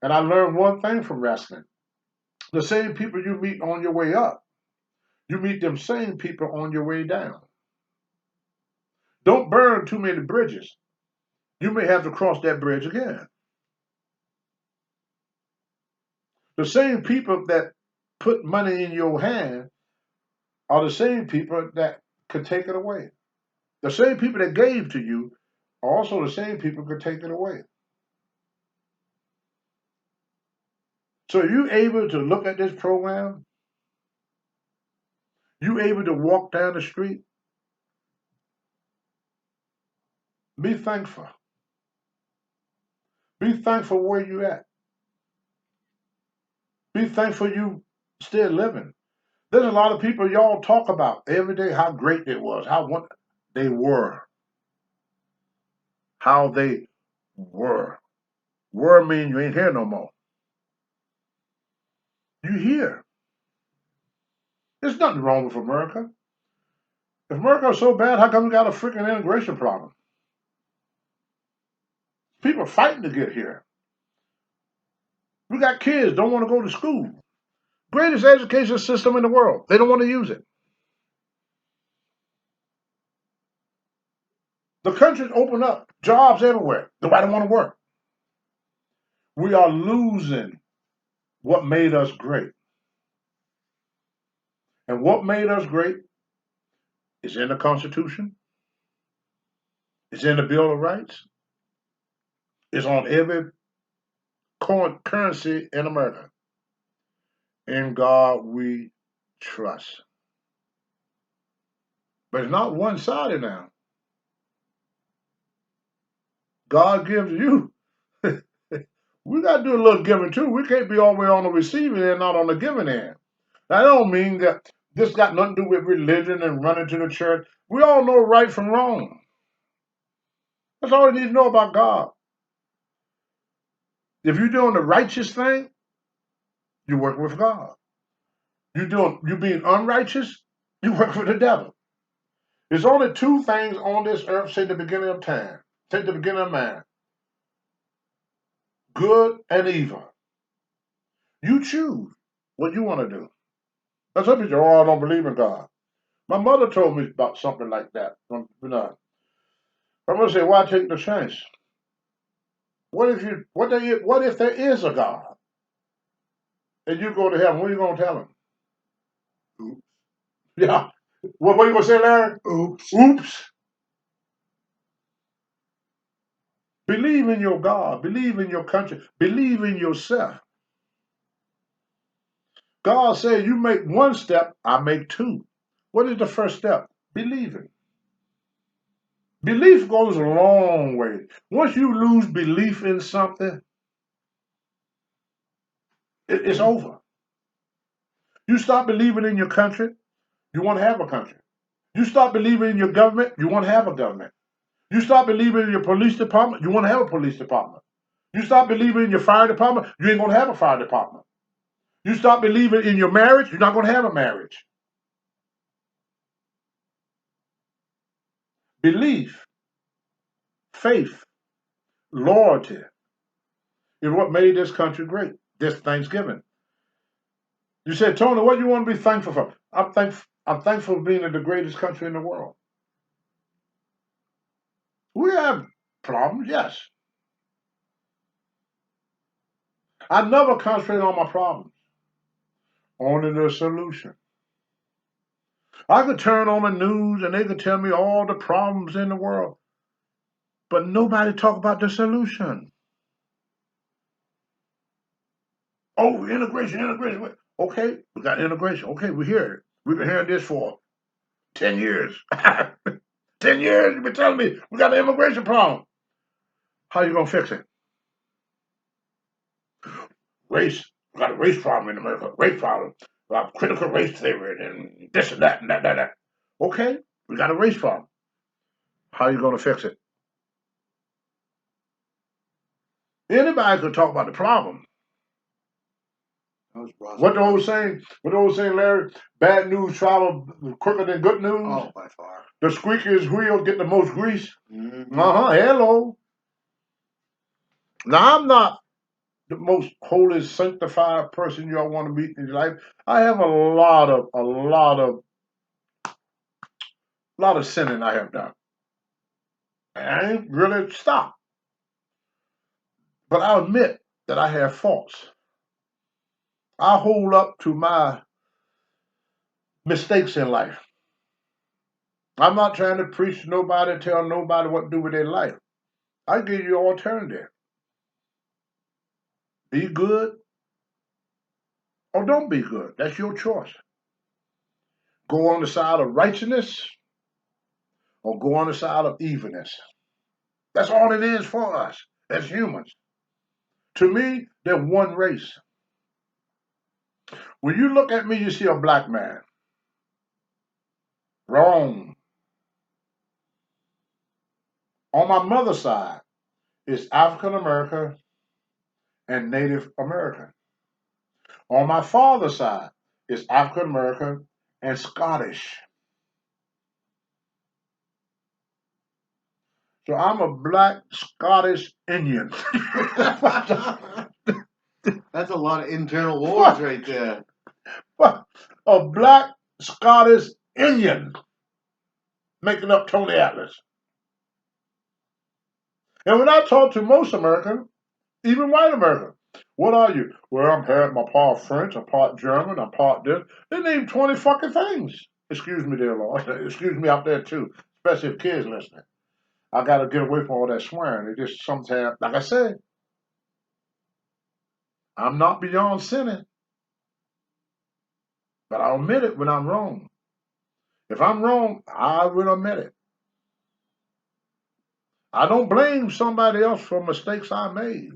And I learned one thing from wrestling. The same people you meet on your way up, you meet them same people on your way down. Don't burn too many bridges. You may have to cross that bridge again. The same people that put money in your hand are the same people that could take it away. The same people that gave to you are also the same people who could take it away. So are you able to look at this program? You able to walk down the street? Be thankful. Be thankful where you at. Be thankful you still living. There's a lot of people y'all talk about every day how great they was, they were. How they were. Were mean you ain't here no more. You here. There's nothing wrong with America. If America is so bad, how come we got a freaking immigration problem? People are fighting to get here. We got kids don't want to go to school. Greatest education system in the world. They don't want to use it. The country's open up. Jobs everywhere. Nobody want to work. We are losing what made us great. And what made us great is in the Constitution. It's in the Bill of Rights. It's on every currency in America. In God we trust. But it's not one-sided now. God gives you. We got to do a little giving too. We can't be all the way on the receiving end, not on the giving end. That don't mean that this got nothing to do with religion and running to the church. We all know right from wrong. That's all you need to know about God. If you're doing the righteous thing, you work with God. You being unrighteous, you work with the devil. There's only two things on this earth since the beginning of time, since the beginning of man. Good and evil. You choose what you want to do. Now some people say, oh, I don't believe in God. My mother told me about something like that. I'm going to say, why take the chance? What if there is a God? And you go to heaven, what are you going to tell him? Oops. Yeah. What are you going to say, Larry? Oops. Oops. Believe in your God. Believe in your country. Believe in yourself. God said, you make one step, I make two. What is the first step? Believing. Belief goes a long way. Once you lose belief in something, it's over. You stop believing in your country, you won't have a country. You stop believing in your government, you won't have a government. You stop believing in your police department, you won't have a police department. You stop believing in your fire department, you ain't going to have a fire department. You stop believing in your marriage, you're not going to have a marriage. Belief, faith, loyalty is what made this country great, this Thanksgiving. You said, Tony, what do you want to be thankful for? I'm thankful for being in the greatest country in the world. We have problems, yes. I never concentrate on my problems, only the solution. I could turn on the news and they could tell me all the problems in the world, but nobody talk about the solution. Oh, integration. Okay, we got integration. Okay, we hear it. We've been hearing this for 10 years. 10 years, you've been telling me we got an immigration problem. How you gonna fix it? Race. We got a race problem in America. Race problem. We have critical race theory and this and that and that. Okay, we got a race problem. How you gonna fix it? Anybody could talk about the problem. What the old saying, Larry? Bad news travel quicker than good news. Oh, by far. The squeakiest wheel get the most grease. Mm-hmm. Hello. Now, I'm not the most holy, sanctified person y'all want to meet in your life. I have a lot of sinning I have done. And I ain't really stopped. But I admit that I have faults. I hold up to my mistakes in life. I'm not trying to preach to nobody, tell nobody what to do with their life. I give you an alternative. Be good or don't be good. That's your choice. Go on the side of righteousness or go on the side of evilness. That's all it is for us as humans. To me, they're one race. When you look at me, you see a black man. Wrong. On my mother's side, it's African American and Native American. On my father's side, it's African American and Scottish. So I'm a black Scottish Indian. That's a lot of internal wars right there. A black Scottish Indian making up Tony Atlas. And when I talk to most Americans, even white Americans, what are you? Well, I'm half my part French, I'm part German, I'm part this. They name 20 fucking things. Excuse me, dear Lord. Excuse me out there too, especially if kids listening. I got to get away from all that swearing. It just sometimes, like I said, I'm not beyond sinning, but I'll admit it when I'm wrong. If I'm wrong, I will admit it. I don't blame somebody else for mistakes I made.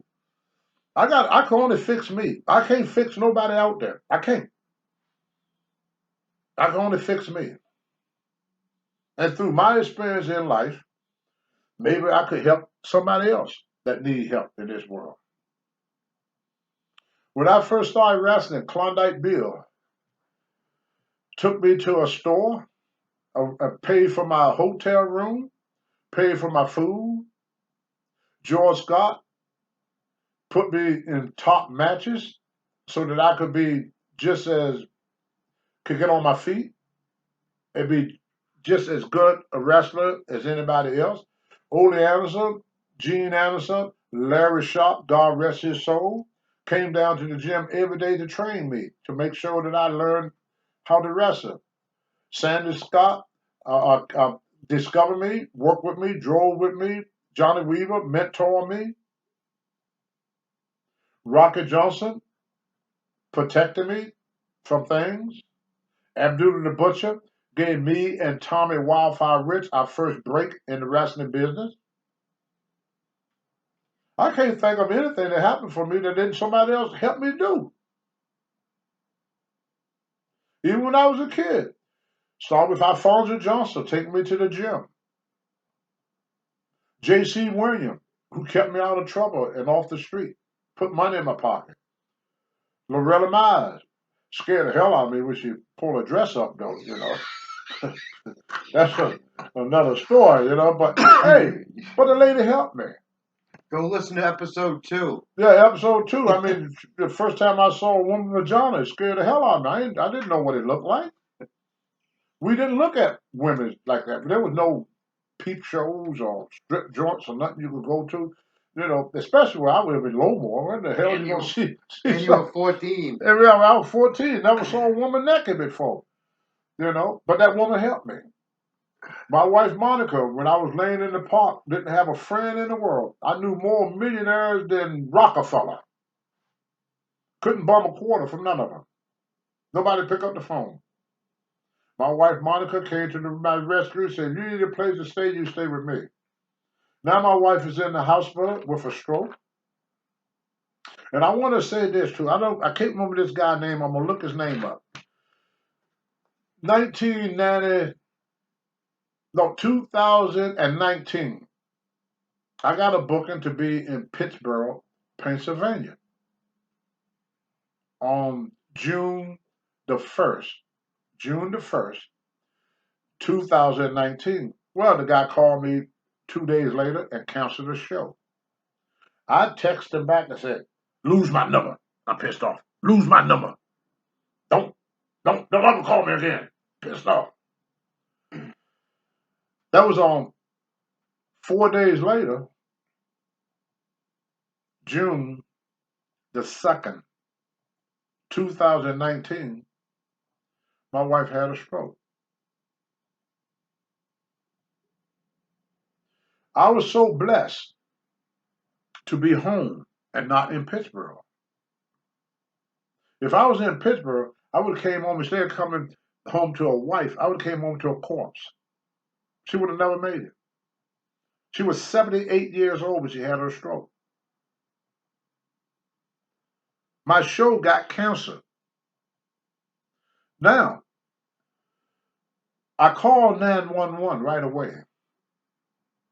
I can only fix me. I can't fix nobody out there. I can't. I can only fix me. And through my experience in life, maybe I could help somebody else that need help in this world. When I first started wrestling, Klondike Bill took me to a store, paid for my hotel room, paid for my food. George Scott put me in top matches so that I could be just as could get on my feet and be just as good a wrestler as anybody else. Ole Anderson, Gene Anderson, Larry Sharp, God rest his soul, came down to the gym every day to train me to make sure that I learned how to wrestle. Sandy Scott discovered me, worked with me, drove with me. Johnny Weaver mentored me. Rocky Johnson protected me from things. Abdullah the Butcher gave me and Tommy Wildfire Rich our first break in the wrestling business. I can't think of anything that happened for me that didn't somebody else help me do. Even when I was a kid. Started with Alfonso Johnson taking me to the gym. J.C. Williams, who kept me out of trouble and off the street, put money in my pocket. Loretta Mize scared the hell out of me when she pulled her dress up, though, you know. That's another story, you know. But hey, but the lady helped me. Go listen to episode 2. Yeah, episode 2. I mean, the first time I saw a woman vagina, it scared the hell out of me. I didn't know what it looked like. We didn't look at women like that. There was no peep shows or strip joints or nothing you could go to. You know, especially where I live in Lowmore. Where the hell And you gonna see? And you were 14. I was 14. Never saw a woman naked before. You know, but that woman helped me. My wife Monica, when I was laying in the park, didn't have a friend in the world. I knew more millionaires than Rockefeller. Couldn't bum a quarter from none of them. Nobody pick up the phone. My wife Monica came to my rescue and said, "If you need a place to stay, you stay with me." Now my wife is in the hospital with a stroke. And I want to say this too. I can't remember this guy's name. I'm gonna look his name up. 2019. I got a booking to be in Pittsburgh, Pennsylvania on June the 1st. June the 1st, 2019. Well, the guy called me 2 days later and canceled the show. I texted him back and said, lose my number. I'm pissed off. Lose my number. Don't ever call me again. Pissed off. That was on 4 days later, June the 2nd, 2019, my wife had a stroke. I was so blessed to be home and not in Pittsburgh. If I was in Pittsburgh, I would have came home, instead of coming home to a wife, I would have came home to a corpse. She would have never made it. She was 78 years old when she had her stroke. My show got canceled. Now, I called 911 right away.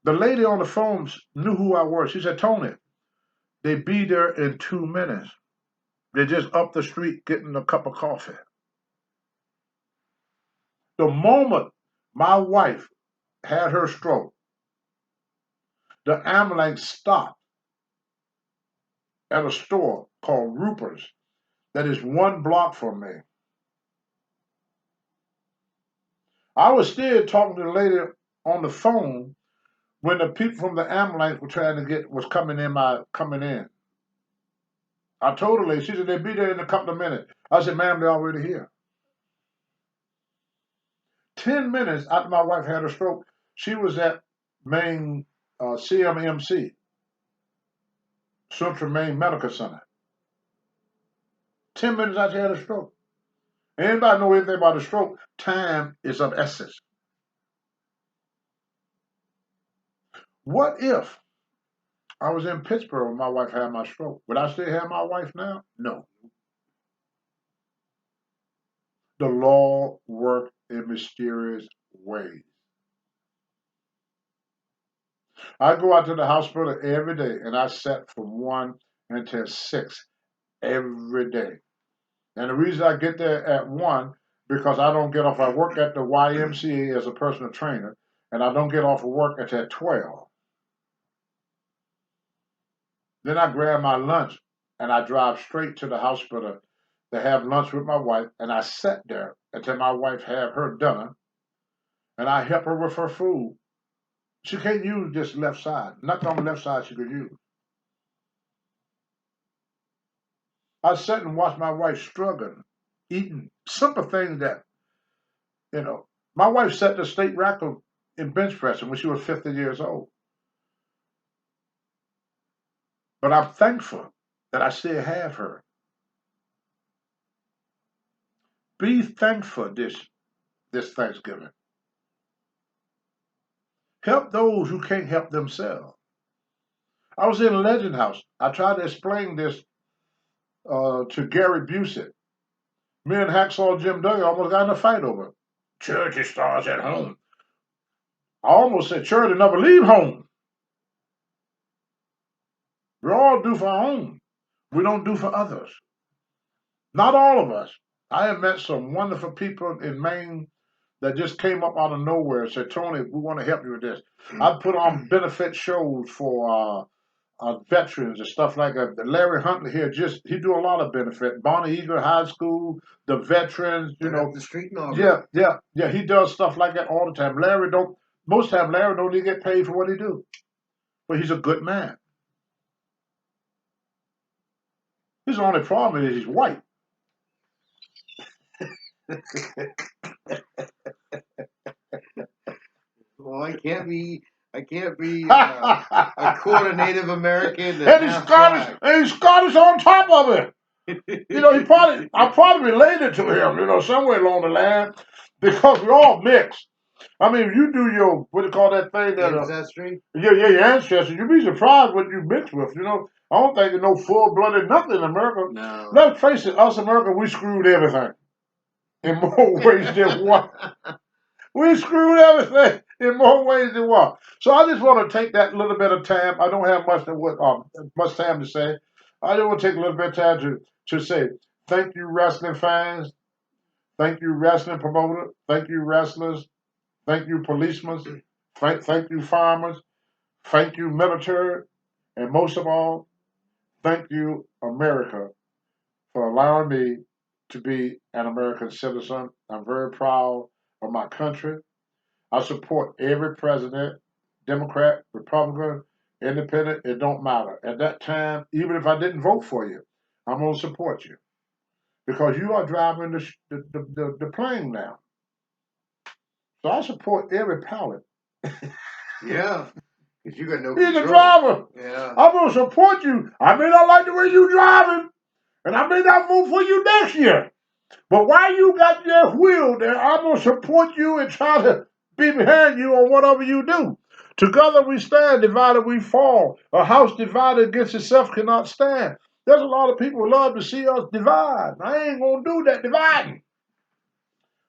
The lady on the phone knew who I was. She said, Tony, they be there in 2 minutes. They're just up the street getting a cup of coffee. The moment my wife had her stroke, the ambulance stopped at a store called Rupert's that is 1 block from me. I was still talking to the lady on the phone when the people from the ambulance were coming in. I told her, she said, they'll be there in a couple of minutes. I said, ma'am, they're already here. 10 minutes after my wife had her stroke, she was at Maine CMMC, Central Maine Medical Center. 10 minutes after she had a stroke. Anybody know anything about a stroke? Time is of essence. What if I was in Pittsburgh when my wife had my stroke? Would I still have my wife now? No. The law worked in mysterious ways. I go out to the hospital every day, and I sat from 1 until 6 every day. And the reason I get there at 1, because I don't get off. I work at the YMCA as a personal trainer, and I don't get off of work until 12. Then I grab my lunch, and I drive straight to the hospital to have lunch with my wife, and I sat there until my wife had her dinner, and I help her with her food. She can't use this left side. Nothing on the left side she could use. I sat and watched my wife struggling, eating simple things that, my wife set the state record in bench pressing when she was 50 years old. But I'm thankful that I still have her. Be thankful this Thanksgiving. Help those who can't help themselves. I was in a Legend House. I tried to explain this to Gary Busey. Me and Hacksaw Jim Duggan almost got in a fight over it. Charity starts at home. I almost said charity never leave home. We all do for our own. We don't do for others. Not all of us. I have met some wonderful people in Maine that just came up out of nowhere and said, Tony, we want to help you with this. I put on benefit shows for veterans and stuff like that. Larry Huntley here, he do a lot of benefit. Bonnie Eagle High School, the veterans, The street and all. Yeah. He does stuff like that all the time. Most time Larry don't even get paid for what he do. But he's a good man. His only problem is he's white. Well, I can't be a quarter Native American And he's Scottish on top of it. I'm probably related to him, somewhere along the line, because we're all mixed. I mean, you do your, what do you call that thing? Ancestry? Your ancestry. You'd be surprised what you mix with, I don't think there's no full-blooded nothing in America. No. Let's face it, us Americans, we screwed everything. In more ways than one. We screwed everything in more ways than one. So I just want to take that little bit of time. I don't have much time to say. I just want to take a little bit of time to say thank you, wrestling fans. Thank you, wrestling promoters. Thank you, wrestlers. Thank you, policemen. Thank you, farmers. Thank you, military. And most of all, thank you, America, for allowing me to be an American citizen. I'm very proud of my country. I support every president, Democrat, Republican, Independent, it don't matter. At that time, even if I didn't vote for you, I'm going to support you because you are driving the plane now. So I support every pilot. Yeah, because you got no He's the control. driver. Yeah. I'm going to support you. I may not like the way you driving, and I may not vote for you next year. But while you got that wheel there, I'm going to support you and try to be behind you on whatever you do. Together we stand, divided we fall. A house divided against itself cannot stand. There's a lot of people who love to see us divide. I ain't going to do that dividing.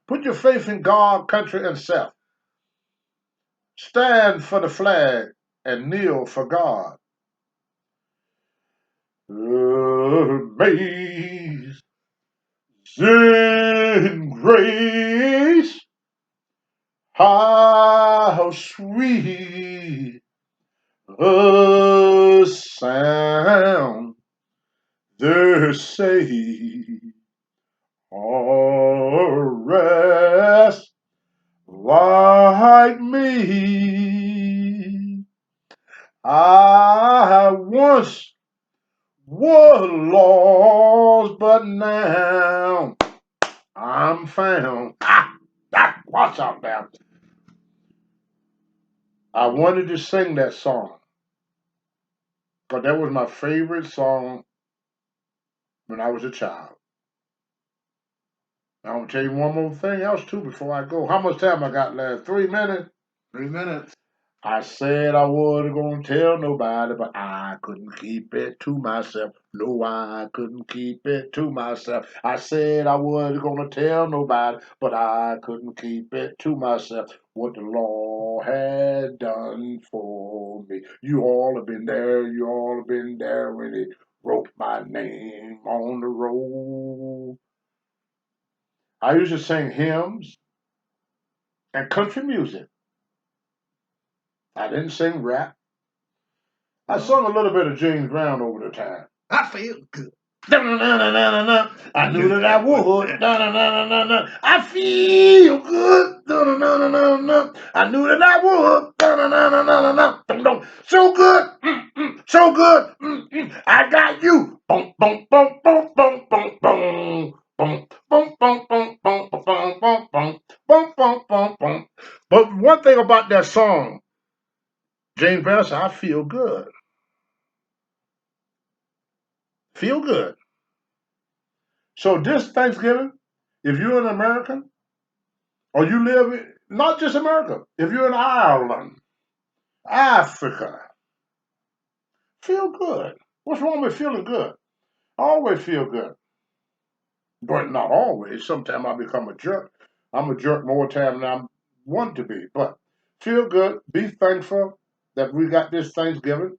Put your faith in God, country, and self. Stand for the flag and kneel for God. Amazing grace, how sweet the sound they say, a rest like me. I once was lost, but now I'm found. Watch out now. I wanted to sing that song, but that was my favorite song when I was a child. I'm gonna tell you one more thing else too before I go. How much time I got left? 3 minutes. 3 minutes. I said I wasn't gonna tell nobody, but I couldn't keep it to myself. No, I couldn't keep it to myself. I said I wasn't gonna tell nobody, but I couldn't keep it to myself. What the Lord had done for me. You all have been there. You all have been there when He wrote my name on the roll. I used to sing hymns and country music. I didn't sing rap. I sung a little bit of James Brown over the time. I feel good. Da-na-na-na-na-na. I knew that I would. Da-na-na-na-na-na. I feel good. Da-na-na-na-na-na. I knew that I would. Da-na-na-na-na-na. Dum-dum. So good. So good. I got you. Boom, boom, boom, boom, boom, boom, boom. Boom, boom, boom, boom, boom, boom, boom, boom, boom, boom, boom, boom. But one thing about that song, James Brown said, I feel good. Feel good. So this Thanksgiving, if you're an American, or you live in, not just America, if you're in Ireland, Africa, feel good. What's wrong with feeling good? I always feel good. But not always. Sometimes I become a jerk. I'm a jerk more time than I want to be. But feel good. Be thankful that we got this Thanksgiving.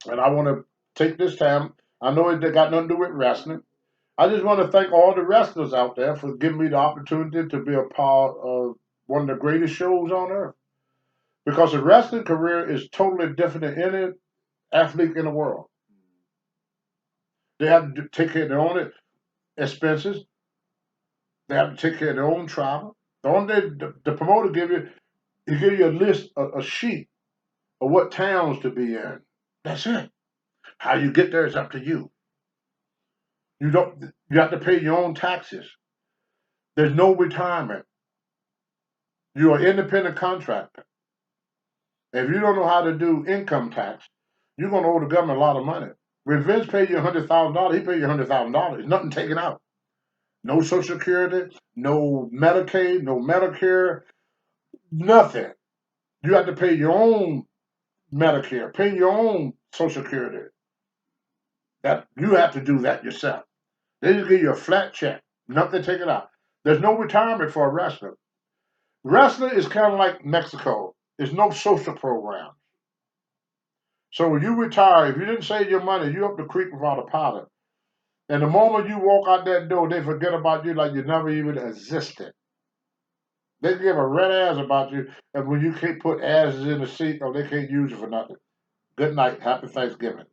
And I want to take this time. I know it got nothing to do with wrestling. I just want to thank all the wrestlers out there for giving me the opportunity to be a part of one of the greatest shows on earth. Because the wrestling career is totally different than any athlete in the world. They have to take care of their own expenses. They have to take care of their own travel. The only thing the promoter he give you a list, a sheet of what towns to be in. That's it. How you get there is up to you. You have to pay your own taxes. There's no retirement. You're an independent contractor. If you don't know how to do income tax, you're going to owe the government a lot of money. When Vince paid you $100,000, he paid you $100,000. Nothing taken out. No Social Security, no Medicaid, no Medicare, nothing. You have to pay your own Medicare, pay your own Social Security. That you have to do that yourself. They just give you a flat check, nothing taken out. There's no retirement for a wrestler. Wrestling is kind of like Mexico. There's no social program. So when you retire, if you didn't save your money, you up the creek without a paddle. And the moment you walk out that door, they forget about you like you never even existed. They give a red ass about you, and when you can't put asses in the seat, or they can't use you for nothing. Good night. Happy Thanksgiving.